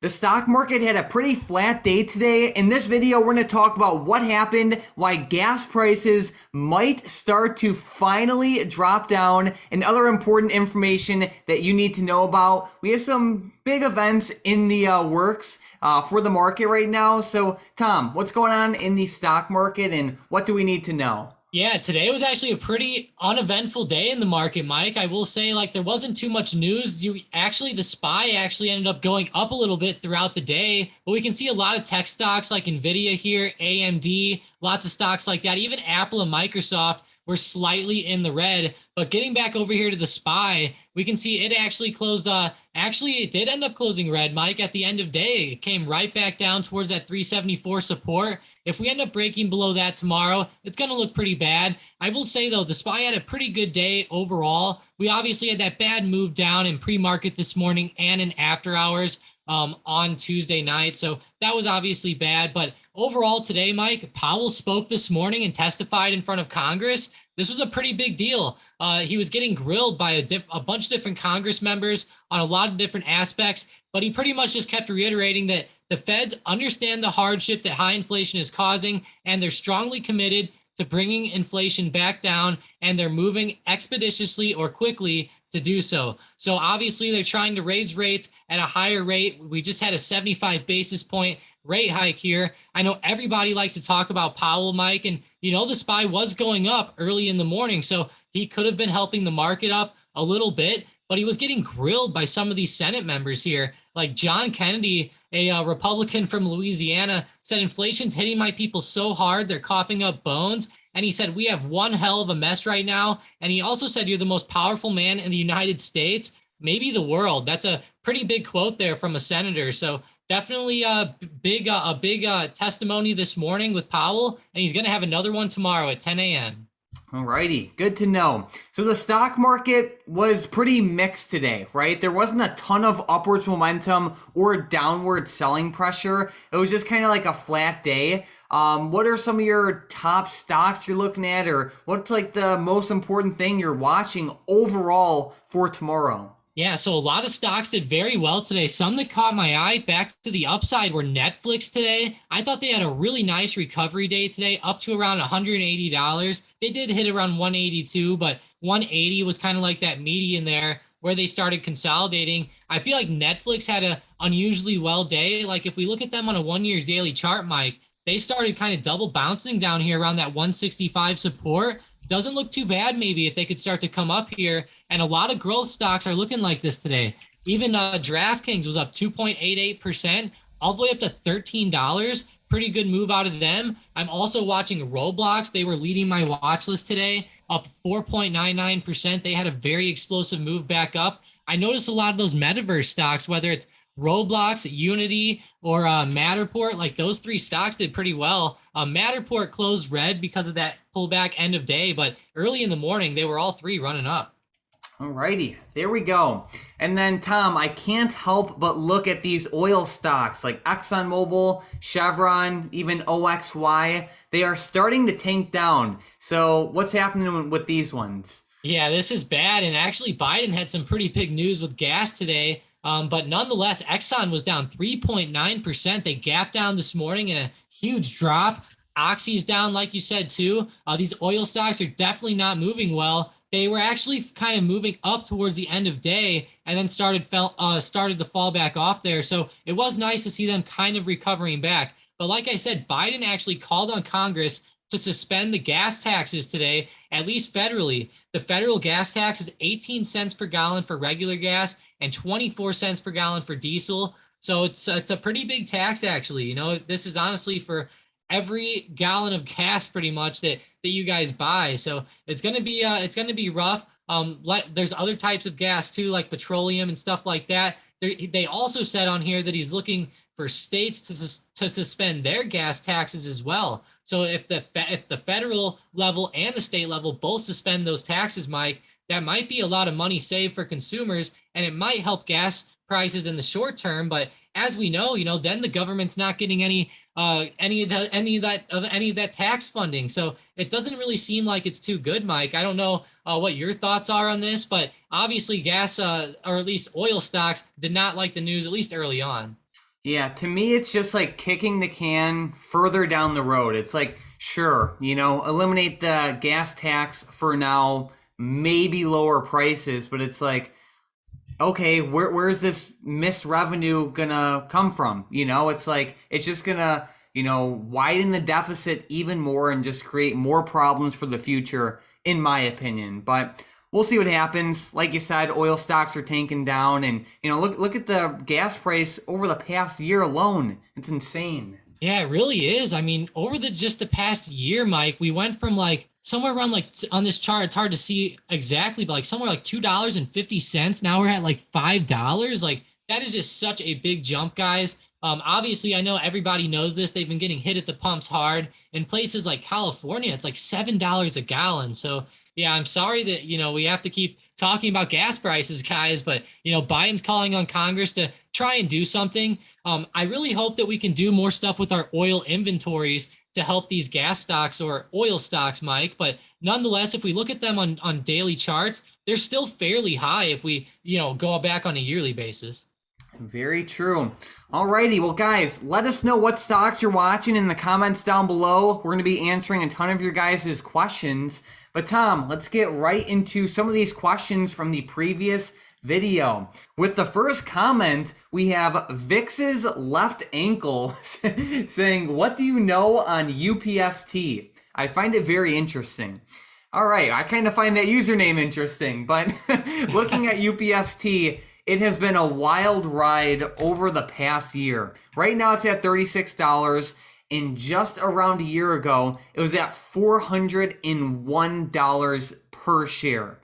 The stock market had a pretty flat day today. In this video, we're going to talk about what happened, why gas prices might start to finally drop down, and other important information that you need to know about. We have some big events in the works for the market right now. So, Tom, what's going on in the stock market and what do we need to know? Yeah, today was actually a pretty uneventful day in the market, Mike. I will say, like, there wasn't too much news. The SPY actually ended up going up a little bit throughout the day, but we can see a lot of tech stocks like Nvidia here, AMD, lots of stocks like that. Even Apple and Microsoft were slightly in the red. But getting back over here to the SPY, we can see it actually closed. Actually, it did end up closing red, Mike, at the end of day. It came right back down towards that 374 support. If we end up breaking below that tomorrow, it's going to look pretty bad. I will say, though, the SPY had a pretty good day overall. We obviously had that bad move down in pre-market this morning and in after hours on Tuesday night. So that was obviously bad. But overall today, Mike, Powell spoke this morning and testified in front of Congress. This was a pretty big deal. He was getting grilled by a bunch of different Congress members on a lot of different aspects, but he pretty much just kept reiterating that the Feds understand the hardship that high inflation is causing, and they're strongly committed to bringing inflation back down, and they're moving expeditiously or quickly to do so. So obviously they're trying to raise rates at a higher rate. We just had a 75 basis point rate hike here. I know everybody likes to talk about Powell, Mike, and the SPY was going up early in the morning, so he could have been helping the market up a little bit, but he was getting grilled by some of these Senate members here. Like John Kennedy, a Republican from Louisiana, said inflation's hitting my people so hard they're coughing up bones. And he said, we have one hell of a mess right now. And he also said, you're the most powerful man in the United States, maybe the world. That's a pretty big quote there from a senator. So definitely a big testimony this morning with Powell. And he's going to have another one tomorrow at 10 a.m. Alrighty, good to know. So the stock market was pretty mixed today, right? There wasn't a ton of upwards momentum or downward selling pressure. It was just kind of like a flat day. What are some of your top stocks you're looking at, or what's like the most important thing you're watching overall for tomorrow? Yeah, so a lot of stocks did very well today. Some that caught my eye back to the upside were Netflix today. I thought they had a really nice recovery day today, up to around $180. They did hit around 182, but 180 was kind of like that median there where they started consolidating. I feel like Netflix had a unusually well day. Like if we look at them on a 1-year daily chart, Mike, they started kind of double bouncing down here around that 165 support. Doesn't look too bad maybe if they could start to come up here. And a lot of growth stocks are looking like this today. Even DraftKings was up 2.88%, all the way up to $13. Pretty good move out of them. I'm also watching Roblox. They were leading my watch list today, up 4.99%. They had a very explosive move back up. I noticed a lot of those metaverse stocks, whether it's Roblox, Unity, or Matterport, like those three stocks did pretty well. Matterport closed red because of that pullback end of day, but early in the morning, they were all three running up. Alrighty, there we go. And then, Tom, I can't help but look at these oil stocks like ExxonMobil, Chevron, even OXY. They are starting to tank down. So what's happening with these ones? Yeah, this is bad. And actually, Biden had some pretty big news with gas today. But nonetheless, Exxon was down 3.9%. They gapped down this morning in a huge drop. Oxy's down, like you said, too. These oil stocks are definitely not moving well. They were actually kind of moving up towards the end of day and then started to fall back off there. So it was nice to see them kind of recovering back. But like I said, Biden actually called on Congress to suspend the gas taxes today, at least federally. The federal gas tax is 18 cents per gallon for regular gas and 24 cents per gallon for diesel. So it's a pretty big tax, actually. This is honestly for every gallon of gas pretty much that you guys buy. So it's gonna be rough. There's other types of gas too, like petroleum and stuff like that. They also said on here that he's looking for states to suspend their gas taxes as well. So if the federal level and the state level both suspend those taxes, Mike, that might be a lot of money saved for consumers, and it might help gas prices in the short term. But as we know, then the government's not getting any of that tax funding. So it doesn't really seem like it's too good, Mike. I don't know what your thoughts are on this, but obviously gas or at least oil stocks did not like the news, at least early on. Yeah, to me, it's just like kicking the can further down the road. It's like, sure, eliminate the gas tax for now, maybe lower prices, but it's like, okay, where's this missed revenue gonna come from? It's like it's just gonna, widen the deficit even more and just create more problems for the future, in my opinion. But we'll see what happens. Like you said, oil stocks are tanking down, and look at the gas price over the past year alone. It's insane. Yeah, it really is. I mean, over the just the past year, Mike, we went from like somewhere around like on this chart, it's hard to see exactly, but like somewhere like $2.50. Now we're at like $5. Like that is just such a big jump, guys. Obviously, I know everybody knows this. They've been getting hit at the pumps hard. In places like California, it's like $7 a gallon. So yeah, I'm sorry that we have to keep talking about gas prices, guys, but Biden's calling on Congress to try and do something. I really hope that we can do more stuff with our oil inventories to help these gas stocks or oil stocks, Mike. But nonetheless, if we look at them on daily charts, they're still fairly high if we, go back on a yearly basis. Very true. Alrighty, well, guys, let us know what stocks you're watching in the comments down below. We're going to be answering a ton of your guys' questions. But Tom, let's get right into some of these questions from the previous video. With the first comment, we have Vix's left ankle saying, "What do you know on UPST? I find it very interesting." All right, I kind of find that username interesting, but looking at UPST, it has been a wild ride over the past year. Right now it's at $36. And just around a year ago, it was at $401 per share.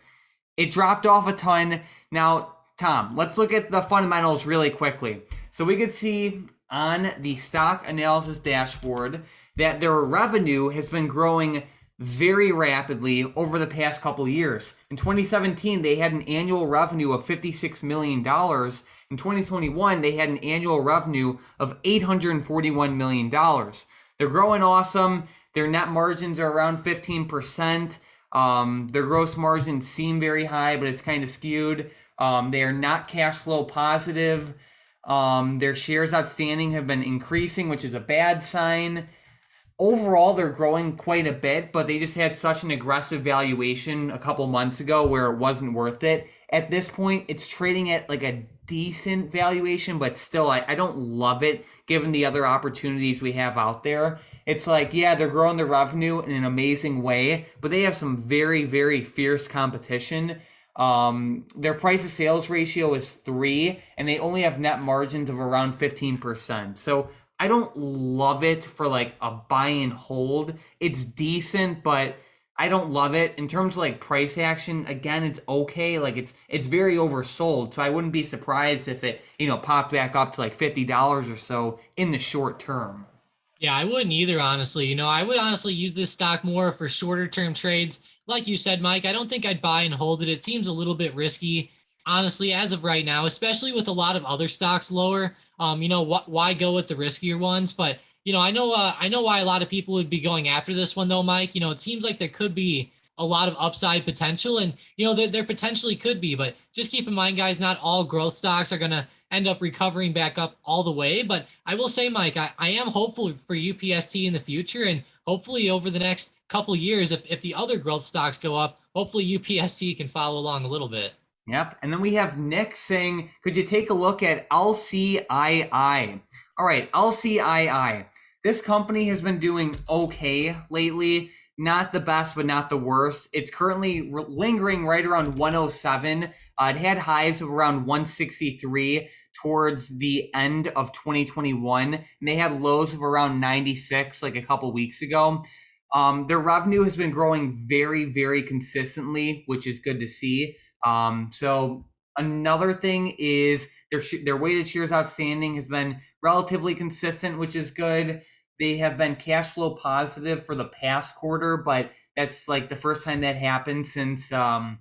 It dropped off a ton. Now, Tom, let's look at the fundamentals really quickly. So we could see on the stock analysis dashboard that their revenue has been growing very rapidly over the past couple of years. In 2017, they had an annual revenue of $56 million. In 2021, they had an annual revenue of $841 million. They're growing awesome. Their net margins are around 15%. Their gross margins seem very high, but it's kind of skewed. They are not cash flow positive. Their shares outstanding have been increasing, which is a bad sign. Overall, they're growing quite a bit, but they just had such an aggressive valuation a couple months ago where it wasn't worth it. At this point, it's trading at like a decent valuation, but still, I don't love it given the other opportunities we have out there. It's like, yeah, they're growing their revenue in an amazing way, but they have some very, very fierce competition. Their price to sales ratio is 3, and they only have net margins of around 15%. So I don't love it for like a buy and hold. It's decent, but I don't love it. In terms of like price action, again, it's okay. Like it's very oversold. So I wouldn't be surprised if it, popped back up to like $50 or so in the short term. Yeah, I wouldn't either, honestly. I would honestly use this stock more for shorter term trades. Like you said, Mike, I don't think I'd buy and hold it. It seems a little bit risky, honestly, as of right now, especially with a lot of other stocks lower. Why go with the riskier ones? But I know why a lot of people would be going after this one though, Mike. It seems like there could be a lot of upside potential, and there potentially could be, but just keep in mind, guys, not all growth stocks are gonna end up recovering back up all the way. But I will say, Mike, I am hopeful for UPST in the future, and hopefully over the next couple years, if the other growth stocks go up, hopefully UPST can follow along a little bit. Yep. And then we have Nick saying, could you take a look at LCII? All right, LCII. This company has been doing okay lately. Not the best, but not the worst. It's currently lingering right around 107. It had highs of around 163 towards the end of 2021. And they had lows of around 96 like a couple weeks ago. Their revenue has been growing very, very consistently, which is good to see. So another thing is their weighted shares outstanding has been relatively consistent, which is good. They have been cash flow positive for the past quarter, but that's like the first time that happened since what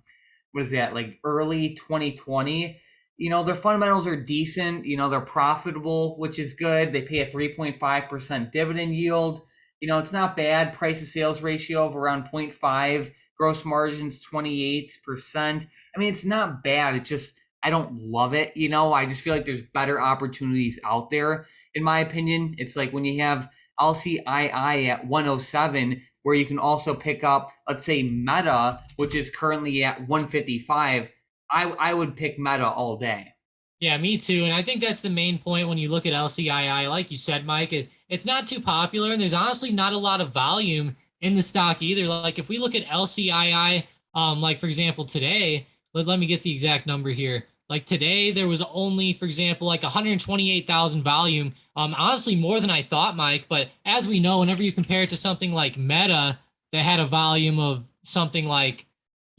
is that, like early 2020. Their fundamentals are decent. They're profitable, which is good. They pay a 3.5% dividend yield. It's not bad. Price to sales ratio of around 0.5, gross margins 28%. I mean, it's not bad. It's just I don't love it. You know, I just feel like there's better opportunities out there, in my opinion. It's like when you have LCII at 107, where you can also pick up, let's say, Meta, which is currently at 155. I would pick Meta all day. Yeah, me too. And I think that's the main point when you look at LCII. Like you said, Mike, it's not too popular, and there's honestly not a lot of volume in the stock either. Like if we look at LCII, like for example, today, let me get the exact number here. Like today, there was only, for example, like 128,000 volume. Honestly, more than I thought, Mike. But as we know, whenever you compare it to something like Meta that had a volume of something like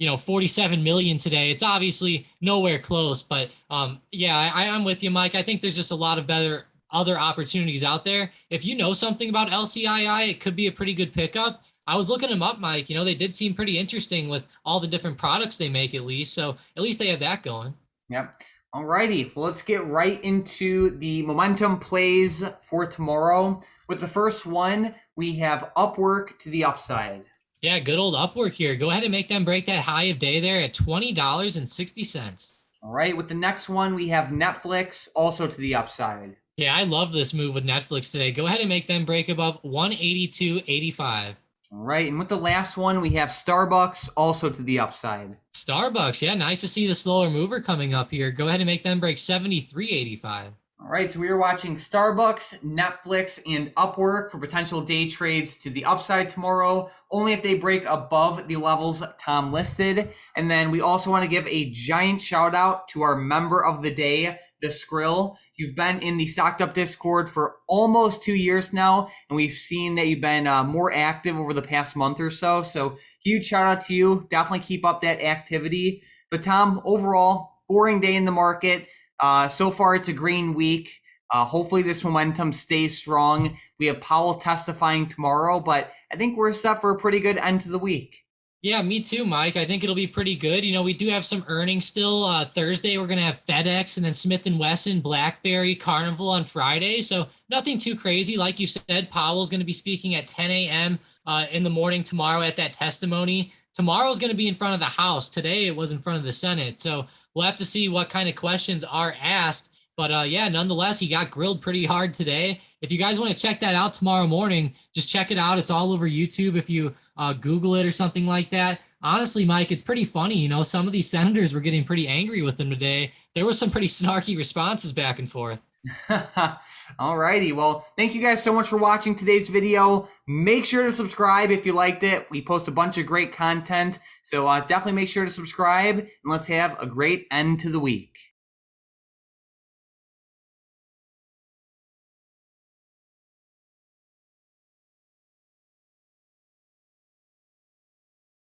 47 million today. It's obviously nowhere close, but yeah, I'm with you, Mike. I think there's just a lot of better other opportunities out there. If you know something about LCII, it could be a pretty good pickup. I was looking them up, Mike. They did seem pretty interesting with all the different products they make, at least. So at least they have that going. Yep. All righty. Well, let's get right into the momentum plays for tomorrow. With the first one, we have Upwork to the upside. Yeah, good old Upwork here. Go ahead and make them break that high of day there at $20.60. All right. With the next one, we have Netflix also to the upside. Yeah, I love this move with Netflix today. Go ahead and make them break above 182.85. All right. And with the last one, we have Starbucks also to the upside. Starbucks, yeah, nice to see the slower mover coming up here. Go ahead and make them break 73.85. All right, so we are watching Starbucks, Netflix, and Upwork for potential day trades to the upside tomorrow, only if they break above the levels Tom listed. And then we also want to give a giant shout out to our member of the day, the Skrill. You've been in the Stocked Up Discord for almost 2 years now, and we've seen that you've been more active over the past month or so. So huge shout out to you. Definitely keep up that activity. But Tom, overall, boring day in the market. So far, it's a green week. Hopefully, this momentum stays strong. We have Powell testifying tomorrow, but I think we're set for a pretty good end to the week. Yeah, me too, Mike. I think it'll be pretty good. We do have some earnings still. Thursday, we're going to have FedEx and then Smith & Wesson, BlackBerry, Carnival on Friday. So nothing too crazy. Like you said, Powell's going to be speaking at 10 a.m. In the morning tomorrow at that testimony. Tomorrow's going to be in front of the House. Today, it was in front of the Senate. So we'll have to see what kind of questions are asked. But yeah, nonetheless, he got grilled pretty hard today. If you guys want to check that out tomorrow morning, just check it out. It's all over YouTube if you Google it or something like that. Honestly, Mike, it's pretty funny. Some of these senators were getting pretty angry with him today. There were some pretty snarky responses back and forth. All righty. Well, thank you guys so much for watching today's video. Make sure to subscribe if you liked it. We post a bunch of great content. So definitely make sure to subscribe, and let's have a great end to the week.